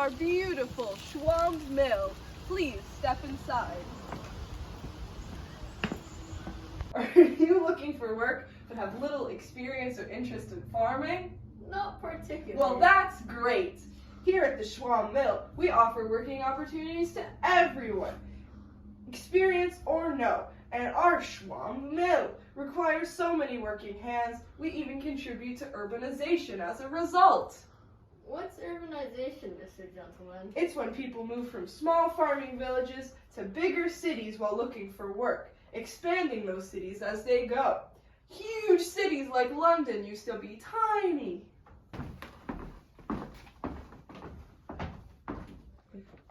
our beautiful Schwamb Mill. Please step inside. Are you looking for work but have little experience or interest in farming? Not particularly. Well, that's great. Here at the Schwamb Mill, we offer working opportunities to everyone, experience or no. And our Schwamb Mill requires so many working hands, we even contribute to urbanization as a result. What's urbanization, Mr. Gentleman? It's when people move from small farming villages to bigger cities while looking for work, expanding those cities as they go. Huge cities like London used to be tiny.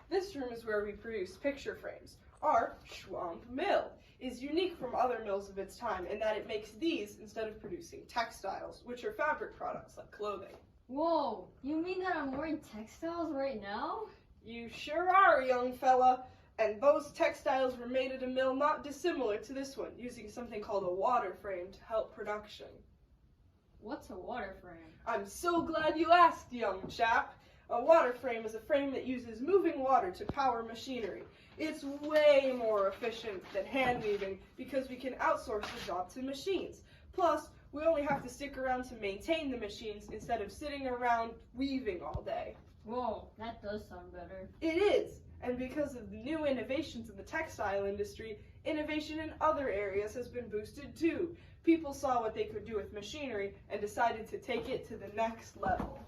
This room is where we produce picture frames. Our Schwamb Mill is unique from other mills of its time in that it makes these instead of producing textiles, which are fabric products like clothing. Whoa, you mean that I'm wearing textiles right now? You sure are, young fella. And those textiles were made at a mill not dissimilar to this one, using something called a water frame to help production. What's a water frame? I'm so glad you asked, young chap. A water frame is a frame that uses moving water to power machinery. It's way more efficient than hand weaving because we can outsource the job to machines. Plus, we only have to stick around to maintain the machines instead of sitting around weaving all day. Whoa, that does sound better. It is. And because of the new innovations in the textile industry, innovation in other areas has been boosted too. People saw what they could do with machinery and decided to take it to the next level.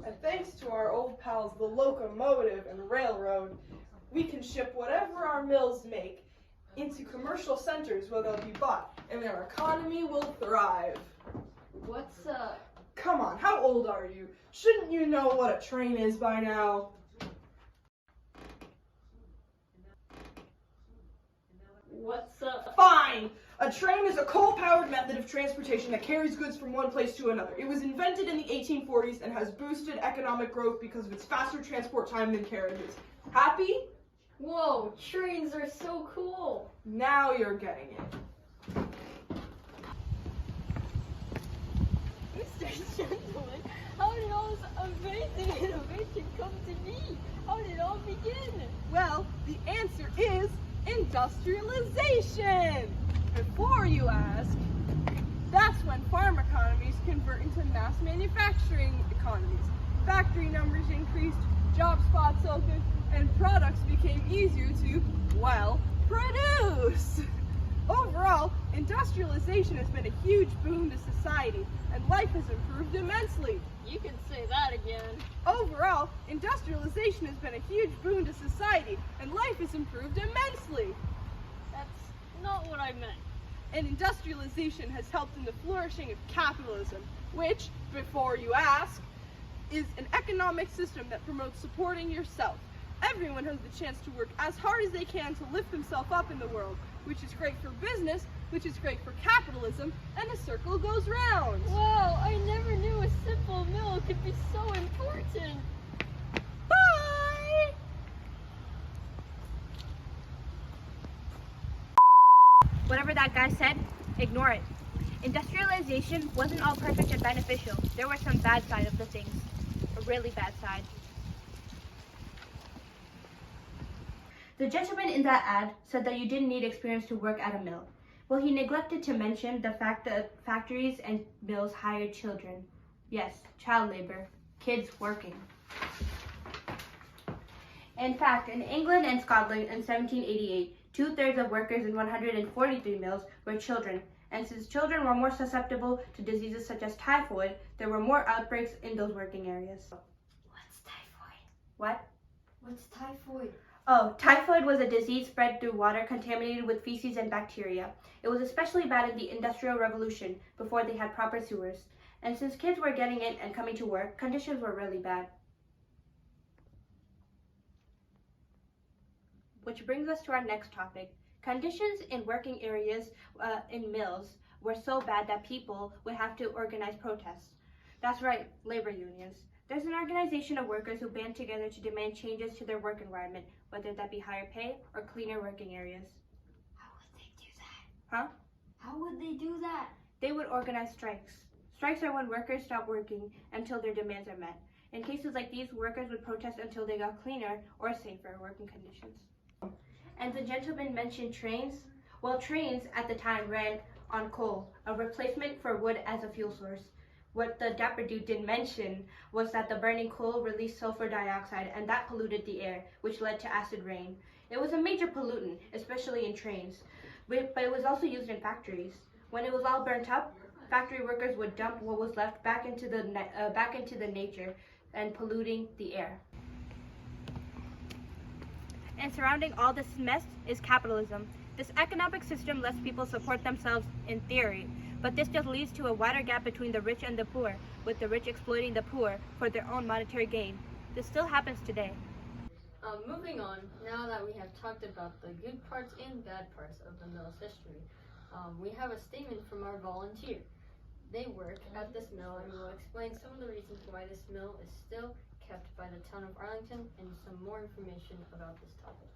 And thanks to our old pals, the locomotive and railroad, we can ship whatever our mills make into commercial centers where they'll be bought, and their economy will thrive. What's Come on, how old are you? Shouldn't you know what a train is by now? Fine! A train is a coal-powered method of transportation that carries goods from one place to another. It was invented in the 1840s and has boosted economic growth because of its faster transport time than carriages. Happy? Whoa, trains are so cool! Now you're getting it. Mr. Gentleman, how did all this amazing innovation come to be? How did it all begin? Well, the answer is industrialization. Before you ask, that's when farm economies convert into mass manufacturing economies. Factory numbers increased, job spots opened, and products became easier to, well, produce. Overall, industrialization has been a huge boon to society, and life has improved immensely. You can say that again. Overall, industrialization has been a huge boon to society, and life has improved immensely. That's not what I meant. And industrialization has helped in the flourishing of capitalism, which, before you ask, is an economic system that promotes supporting yourself. Everyone has the chance to work as hard as they can to lift themselves up in the world, which is great for business, which is great for capitalism, and the circle goes round. Wow, I never knew a simple mill could be so important. Bye! Whatever that guy said, ignore it. Industrialization wasn't all perfect and beneficial. There were some bad side of the things. A really bad side. The gentleman in that ad said that you didn't need experience to work at a mill. Well, he neglected to mention the fact that factories and mills hired children. Yes, child labor. Kids working. In fact, in England and Scotland in 1788, 2/3 of workers in 143 mills were children. And since children were more susceptible to diseases such as typhoid, there were more outbreaks in those working areas. What's typhoid? What? What's typhoid? Oh, typhoid was a disease spread through water contaminated with feces and bacteria. It was especially bad in the Industrial Revolution, before they had proper sewers. And since kids were getting it and coming to work, conditions were really bad. Which brings us to our next topic. Conditions in working areas in mills were so bad that people would have to organize protests. That's right, labor unions. There's an organization of workers who band together to demand changes to their work environment, whether that be higher pay or cleaner working areas. How would they do that? Huh? How would they do that? They would organize strikes. Strikes are when workers stop working until their demands are met. In cases like these, workers would protest until they got cleaner or safer working conditions. And the gentleman mentioned trains. Well, trains at the time ran on coal, a replacement for wood as a fuel source. What the dapper dude didn't mention was that the burning coal released sulfur dioxide, and that polluted the air, which led to acid rain. It was a major pollutant, especially in trains, but it was also used in factories. When it was all burnt up, factory workers would dump what was left back into the nature and polluting the air. And surrounding all this mess is capitalism. This economic system lets people support themselves in theory, but this just leads to a wider gap between the rich and the poor, with the rich exploiting the poor for their own monetary gain. This still happens today. Moving on, now that we have talked about the good parts and bad parts of the mill's history, we have a statement from our volunteer. They work at this mill and will explain some of the reasons why this mill is still kept by the town of Arlington and some more information about this topic.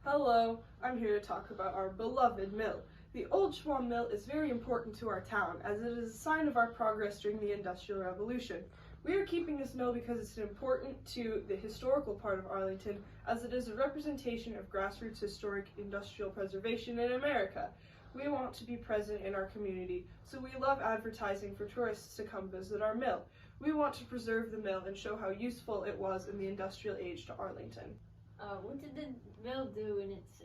Hello, I'm here to talk about our beloved mill. The Old Schwamb Mill is very important to our town as it is a sign of our progress during the Industrial Revolution. We are keeping this mill because it's important to the historical part of Arlington as it is a representation of grassroots historic industrial preservation in America. We want to be present in our community, so we love advertising for tourists to come visit our mill. We want to preserve the mill and show how useful it was in the industrial age to Arlington. What did the mill do in its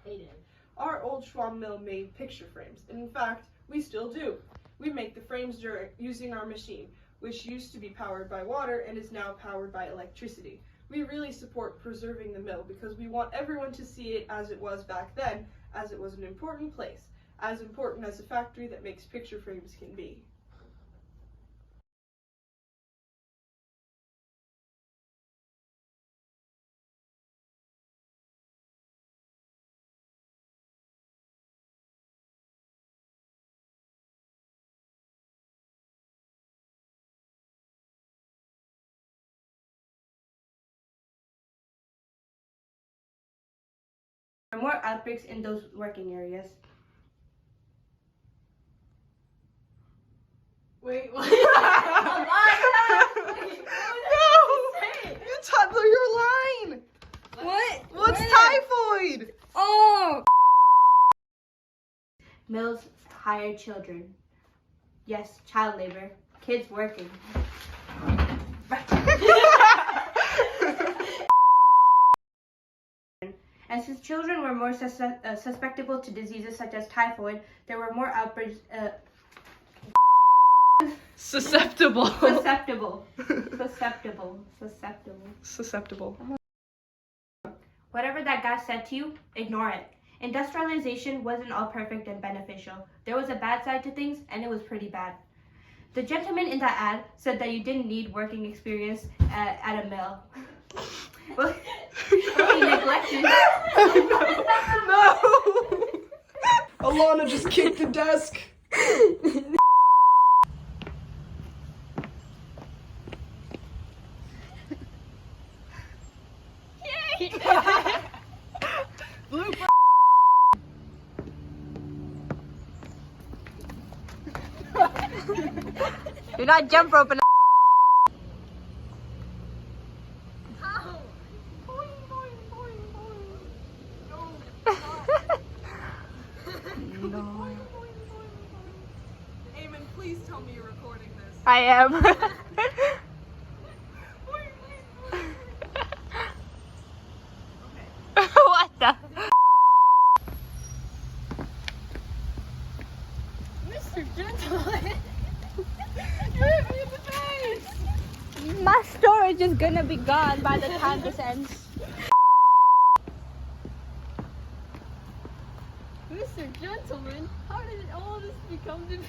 heyday? Our Old Schwamb Mill made picture frames, and in fact, we still do. We make the frames using our machine, which used to be powered by water and is now powered by electricity. We really support preserving the mill because we want everyone to see it as it was back then, as it was an important place, as important as a factory that makes picture frames can be. There were more outbreaks in those working areas. Wait, what? You toddler, your line! What? What's typhoid? Oh! Mills hire children. Yes, child labor. Kids working. And since children were more susceptible to diseases such as typhoid, there were more outbreaks. Susceptible. Whatever that guy said to you, ignore it. Industrialization wasn't all perfect and beneficial. There was a bad side to things, and it was pretty bad. The gentleman in that ad said that you didn't need working experience at a mill. Well, he neglected. No! Alana just kicked the desk. Blooper. Do not jump rope. No. Aiman, please tell me you're recording this. I am. What the? Mr. Gentleman! You hit me in the face! My storage is gonna be gone by the time this ends. Mr. Gentleman, how did all this become to be?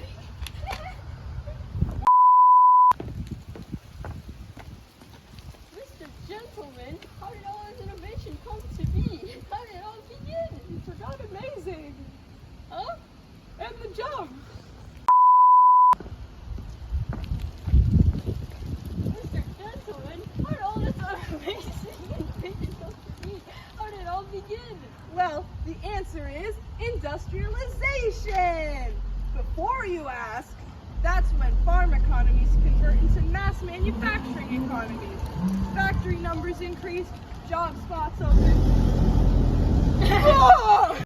Mr. Gentleman, how did all this innovation come to be? How did it all begin? You forgot amazing. Huh? And the jump. Mr. Gentleman, how did all this amazing innovation come to be? How did it all begin? Well, the answer is industrialization. Before you ask, that's when farm economies convert into mass manufacturing economies. Factory numbers increase, job spots open.